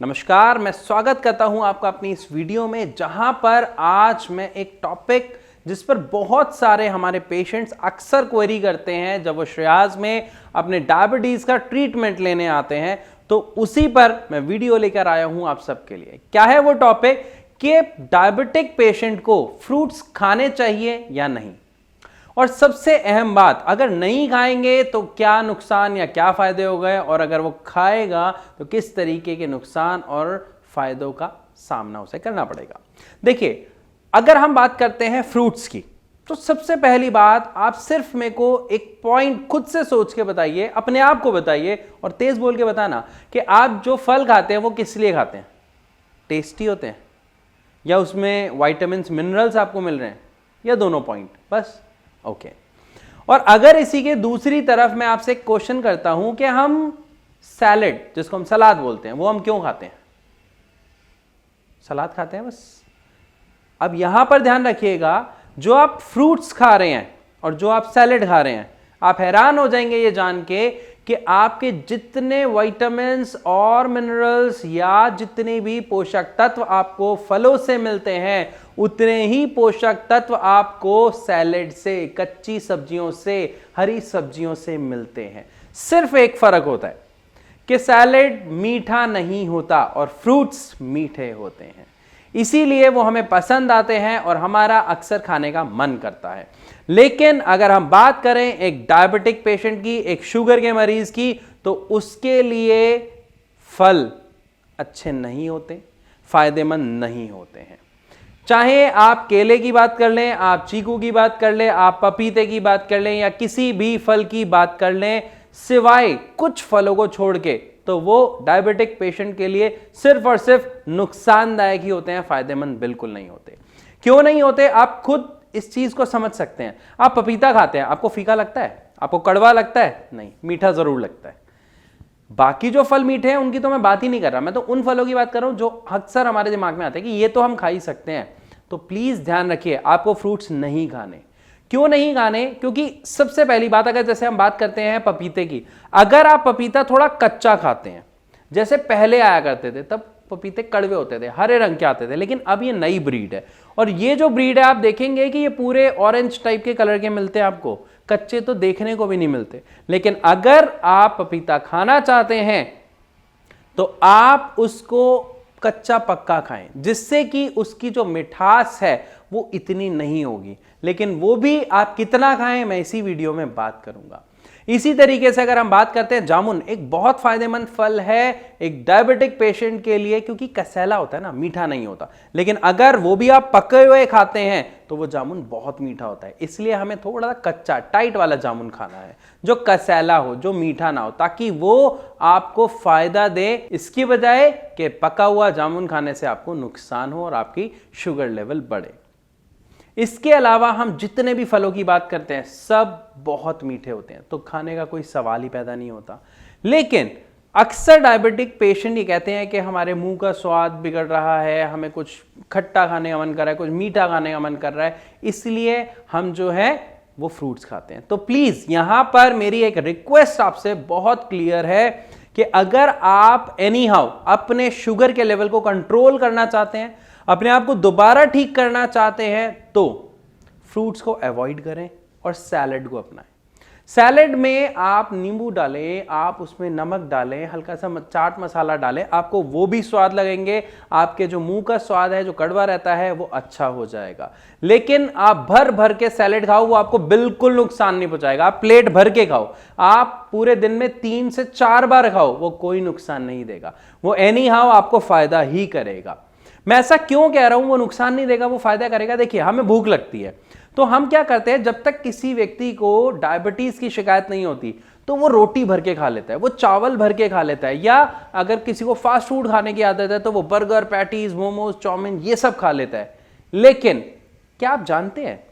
नमस्कार, मैं स्वागत करता हूं आपका अपनी इस वीडियो में, जहां पर आज मैं एक टॉपिक जिस पर बहुत सारे हमारे पेशेंट्स अक्सर क्वेरी करते हैं जब वो श्रेयास में अपने डायबिटीज का ट्रीटमेंट लेने आते हैं, तो उसी पर मैं वीडियो लेकर आया हूं आप सबके लिए। क्या है वो टॉपिक कि डायबिटिक पेशेंट को फ्रूट्स खाने चाहिए या नहीं, और सबसे अहम बात, अगर नहीं खाएंगे तो क्या नुकसान या क्या फायदे हो गए, और अगर वो खाएगा तो किस तरीके के नुकसान और फायदों का सामना उसे करना पड़ेगा। देखिए, अगर हम बात करते हैं फ्रूट्स की, तो सबसे पहली बात, आप सिर्फ मेरे को एक पॉइंट खुद से सोच के बताइए, अपने आप को बताइए और तेज बोल के बताना कि आप जो फल खाते हैं वो किस लिए खाते हैं। टेस्टी होते हैं या उसमें विटामिन्स मिनरल्स आपको मिल रहे हैं, या दोनों पॉइंट बस? ओके। और अगर इसी के दूसरी तरफ मैं आपसे एक क्वेश्चन करता हूं कि हम सैलेड, जिसको हम सलाद बोलते हैं, वो हम क्यों खाते हैं? सलाद खाते हैं बस। अब यहां पर ध्यान रखिएगा, जो आप फ्रूट्स खा रहे हैं और जो आप सैलेड खा रहे हैं, आप हैरान हो जाएंगे ये जान के कि आपके जितने विटामिन्स और मिनरल्स या जितने भी पोषक तत्व आपको फलों से मिलते हैं, उतने ही पोषक तत्व आपको सैलेड से, कच्ची सब्जियों से, हरी सब्जियों से मिलते हैं। सिर्फ एक फर्क होता है कि सैलेड मीठा नहीं होता और फ्रूट्स मीठे होते हैं, इसीलिए वो हमें पसंद आते हैं और हमारा अक्सर खाने का मन करता है। लेकिन अगर हम बात करें एक डायबिटिक पेशेंट की, एक शुगर के मरीज की, तो उसके लिए फल अच्छे नहीं होते, फायदेमंद नहीं होते हैं। चाहे आप केले की बात कर लें, आप चीकू की बात कर लें, आप पपीते की बात कर लें, या किसी भी फल की बात कर लें, सिवाय कुछ फलों को छोड़ के, तो वो डायबिटिक पेशेंट के लिए सिर्फ और सिर्फ नुकसानदायक ही होते हैं, फायदेमंद बिल्कुल नहीं होते। क्यों नहीं होते, आप खुद इस चीज को समझ सकते हैं। आप पपीता खाते हैं, आपको फीका लगता है? आपको कड़वा लगता है? नहीं, मीठा जरूर लगता है। बाकी जो फल मीठे हैं उनकी तो मैं बात ही नहीं कर रहा, मैं तो उन फलों की बात कर रहा हूं जो अक्सर हमारे दिमाग में आते हैं कि ये तो हम खा ही सकते हैं। तो प्लीज ध्यान रखिए, आपको फ्रूट्स नहीं खाने। क्यों नहीं खाने? क्योंकि सबसे पहली बात, अगर जैसे हम बात करते हैं पपीते की, अगर आप पपीता थोड़ा कच्चा खाते हैं, जैसे पहले आया करते थे, तब पपीते कड़वे होते थे, हरे रंग के आते थे, लेकिन अब ये नई ब्रीड है, और ये जो ब्रीड है आप देखेंगे कि ये पूरे ऑरेंज टाइप के कलर के मिलते हैं आपको, कच्चे तो देखने को भी नहीं मिलते। लेकिन अगर आप पपीता खाना चाहते हैं तो आप उसको कच्चा पक्का खाएं, जिससे कि उसकी जो मिठास है वो इतनी नहीं होगी, लेकिन वो भी आप कितना खाएं मैं इसी वीडियो में बात करूंगा। इसी तरीके से अगर हम बात करते हैं, जामुन एक बहुत फायदेमंद फल है एक डायबिटिक पेशेंट के लिए, क्योंकि कसैला होता है ना, मीठा नहीं होता। लेकिन अगर वो भी आप पके हुए खाते हैं तो वो जामुन बहुत मीठा होता है, इसलिए हमें थोड़ा कच्चा टाइट वाला जामुन खाना है, जो कसैला हो, जो मीठा ना हो, ताकि वो आपको फायदा दे, इसकी बजाय कि पका हुआ जामुन खाने से आपको नुकसान हो और आपकी शुगर लेवल बढ़े। इसके अलावा हम जितने भी फलों की बात करते हैं सब बहुत मीठे होते हैं, तो खाने का कोई सवाल ही पैदा नहीं होता। लेकिन अक्सर डायबिटिक पेशेंट ये कहते हैं कि हमारे मुंह का स्वाद बिगड़ रहा है, हमें कुछ खट्टा खाने का मन कर रहा है, कुछ मीठा खाने का मन कर रहा है, इसलिए हम जो है वो फ्रूट्स खाते हैं। तो प्लीज यहां पर मेरी एक रिक्वेस्ट आपसे बहुत क्लियर है कि अगर आप एनी हाउ अपने शुगर के लेवल को कंट्रोल करना चाहते हैं, अपने आप को दोबारा ठीक करना चाहते हैं, तो फ्रूट्स को अवॉइड करें और सैलेड को अपनाएं। सैलेड में आप नींबू डालें, आप उसमें नमक डालें, हल्का सा चाट मसाला डालें, आपको वो भी स्वाद लगेंगे, आपके जो मुंह का स्वाद है जो कड़वा रहता है वो अच्छा हो जाएगा। लेकिन आप भर भर के सैलेड खाओ, वो आपको बिल्कुल नुकसान नहीं पहुंचाएगा। आप प्लेट भर के खाओ, आप पूरे दिन में 3 से 4 बार खाओ, वो कोई नुकसान नहीं देगा, वो एनी हाउ आपको फायदा ही करेगा। मैं ऐसा क्यों कह रहा हूं वो नुकसान नहीं देगा, वो फायदा करेगा? देखिए, हमें भूख लगती है, तो हम क्या करते हैं, जब तक किसी व्यक्ति को डायबिटीज की शिकायत नहीं होती तो वो रोटी भर के खा लेता है, वो चावल भर के खा लेता है, या अगर किसी को फास्ट फूड खाने की आदत है तो वो बर्गर, पैटीज, मोमोज, चाउमीन ये सब खा लेता है। लेकिन क्या आप जानते हैं,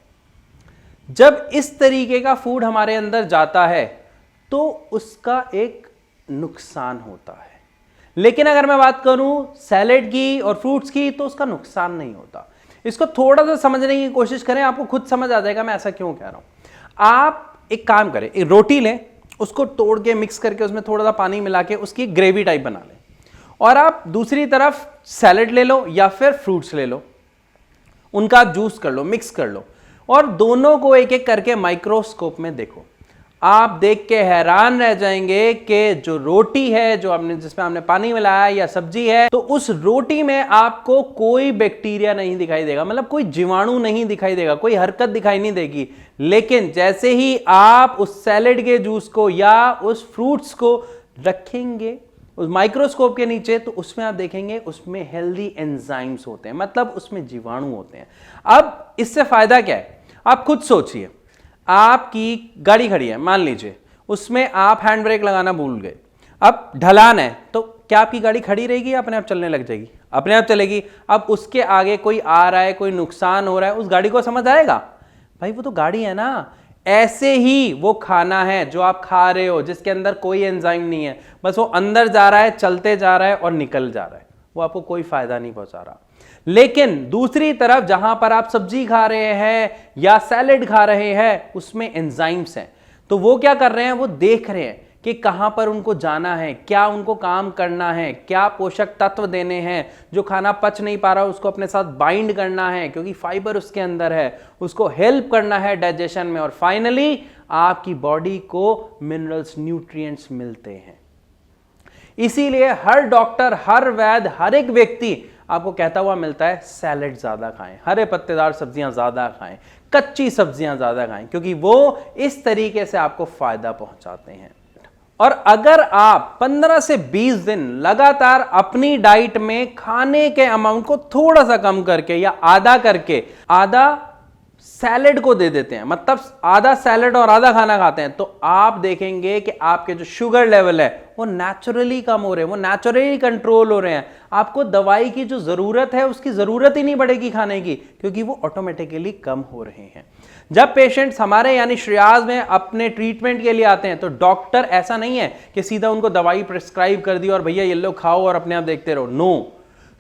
जब इस तरीके का फूड हमारे अंदर जाता है तो उसका एक नुकसान होता है। लेकिन अगर मैं बात करूं सैलेड की और फ्रूट्स की, तो उसका नुकसान नहीं होता। इसको थोड़ा सा समझने की कोशिश करें, आपको खुद समझ आ जाएगा मैं ऐसा क्यों कह रहा हूं। आप एक काम करें, एक रोटी लें, उसको तोड़ के मिक्स करके उसमें थोड़ा सा पानी मिला के उसकी ग्रेवी टाइप बना लें, और आप दूसरी तरफ सैलेड ले लो या फिर फ्रूट्स ले लो, उनका आप जूस कर लो, मिक्स कर लो और दोनों को एक एक करके माइक्रोस्कोप में देखो। आप देख के हैरान रह जाएंगे कि जो रोटी है जो आपने जिसमें आपने पानी मिलाया या सब्जी है, तो उस रोटी में आपको कोई बैक्टीरिया नहीं दिखाई देगा, मतलब कोई जीवाणु नहीं दिखाई देगा, कोई हरकत दिखाई नहीं देगी। लेकिन जैसे ही आप उस सैलेड के जूस को या उस फ्रूट्स को रखेंगे उस माइक्रोस्कोप के नीचे, तो उसमें आप देखेंगे उसमें हेल्दी एंजाइम्स होते हैं, मतलब उसमें जीवाणु होते हैं। अब इससे फायदा क्या है, आप खुद सोचिए। आपकी गाड़ी खड़ी है, मान लीजिए उसमें आप हैंड ब्रेक लगाना भूल गए, अब ढलान है, तो क्या आपकी गाड़ी खड़ी रहेगी या अपने आप चलने लग जाएगी? अपने आप चलेगी। अब उसके आगे कोई आ रहा है, कोई नुकसान हो रहा है, उस गाड़ी को समझ आएगा? भाई वो तो गाड़ी है ना। ऐसे ही वो खाना है जो आप खा रहे हो, जिसके अंदर कोई एंजाइम नहीं है, बस वो अंदर जा रहा है, चलते जा रहा है और निकल जा रहा है, वो आपको कोई फायदा नहीं पहुंचा रहा। लेकिन दूसरी तरफ जहां पर आप सब्जी खा रहे हैं या सैलेड खा रहे हैं, उसमें एंजाइम्स हैं। तो वो क्या कर रहे हैं, वो देख रहे हैं कि कहां पर उनको जाना है, क्या उनको काम करना है, क्या पोषक तत्व देने हैं, जो खाना पच नहीं पा रहा उसको अपने साथ बाइंड करना है क्योंकि फाइबर उसके अंदर है, उसको हेल्प करना है डाइजेशन में, और फाइनली आपकी बॉडी को मिनरल्स, न्यूट्रिएंट्स मिलते हैं। इसीलिए हर डॉक्टर, हर वैद्य, हर एक व्यक्ति आपको कहता हुआ मिलता है सैलेड ज्यादा खाएं, हरे पत्तेदार सब्जियां ज्यादा खाएं, कच्ची सब्जियां ज्यादा खाएं, क्योंकि वो इस तरीके से आपको फायदा पहुंचाते हैं। और अगर आप 15 से 20 दिन लगातार अपनी डाइट में खाने के अमाउंट को थोड़ा सा कम करके या आधा करके आधा सैलेड को दे देते हैं, मतलब आधा सैलेड और आधा खाना खाते हैं, तो आप देखेंगे कि आपके जो शुगर लेवल है वो नेचुरली कम हो रहे हैं, वो नेचुरली कंट्रोल हो रहे हैं। आपको दवाई की जो जरूरत है उसकी जरूरत ही नहीं पड़ेगी खाने की, क्योंकि वो ऑटोमेटिकली कम हो रहे हैं। जब पेशेंट्स हमारे यानी श्रेयास में अपने ट्रीटमेंट के लिए आते हैं, तो डॉक्टर ऐसा नहीं है कि सीधा उनको दवाई प्रिस्क्राइब कर दी और भैया ये लो खाओ और अपने आप देखते रहो। नो,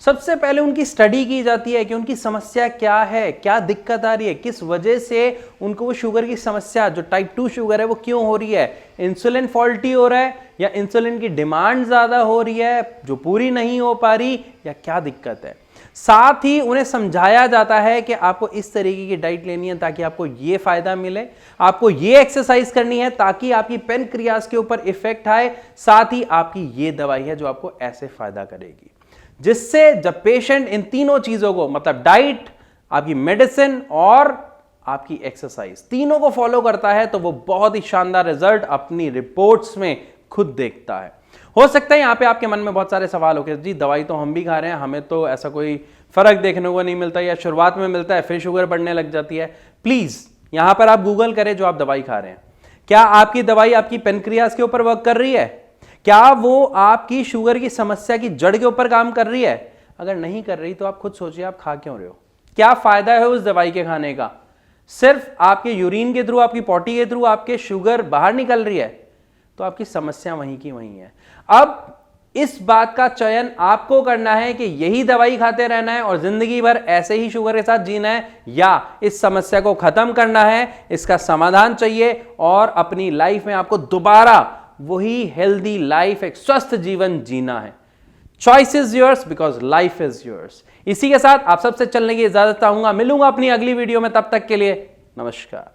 सबसे पहले उनकी स्टडी की जाती है कि उनकी समस्या क्या है, क्या दिक्कत आ रही है, किस वजह से उनको वो शुगर की समस्या, जो टाइप 2 शुगर है, वो क्यों हो रही है। इंसुलिन फॉल्टी हो रहा है या इंसुलिन की डिमांड ज्यादा हो रही है जो पूरी नहीं हो पा रही, या क्या दिक्कत है। साथ ही उन्हें समझाया जाता है कि आपको इस तरीके की डाइट लेनी है ताकि आपको ये फायदा मिले, आपको ये एक्सरसाइज करनी है ताकि आपकी पेनक्रियास के ऊपर इफेक्ट आए, साथ ही आपकी ये दवाई है जो आपको ऐसे फायदा करेगी। जिससे जब पेशेंट इन तीनों चीजों को, मतलब डाइट, आपकी मेडिसिन और आपकी एक्सरसाइज, तीनों को फॉलो करता है, तो वो बहुत ही शानदार रिजल्ट अपनी रिपोर्ट्स में खुद देखता है। हो सकता है यहां पे आपके मन में बहुत सारे सवाल हो कि जी दवाई तो हम भी खा रहे हैं, हमें तो ऐसा कोई फर्क देखने को नहीं मिलता, या शुरुआत में मिलता है फिर शुगर बढ़ने लग जाती है। प्लीज यहां पर आप गूगल करें जो आप दवाई खा रहे हैं, क्या आपकी दवाई आपकी पेनक्रियास के ऊपर वर्क कर रही है, क्या वो आपकी शुगर की समस्या की जड़ के ऊपर काम कर रही है। अगर नहीं कर रही तो आप खुद सोचिए आप खा क्यों रहे हो, क्या फायदा है उस दवाई के खाने का। सिर्फ आपके यूरिन के थ्रू, आपकी पॉटी के थ्रू आपके शुगर बाहर निकल रही है, तो आपकी समस्या वहीं की वहीं है। अब इस बात का चयन आपको करना है कि यही दवाई खाते रहना है और जिंदगी भर ऐसे ही शुगर के साथ जीना है, या इस समस्या को खत्म करना है, इसका समाधान चाहिए और अपनी लाइफ में आपको दोबारा वही हेल्दी लाइफ, एक स्वस्थ जीवन जीना है। Choice is yours because life is yours. इसी के साथ आप सबसे चलने की इजाजत चाहूंगा, मिलूंगा अपनी अगली वीडियो में, तब तक के लिए नमस्कार।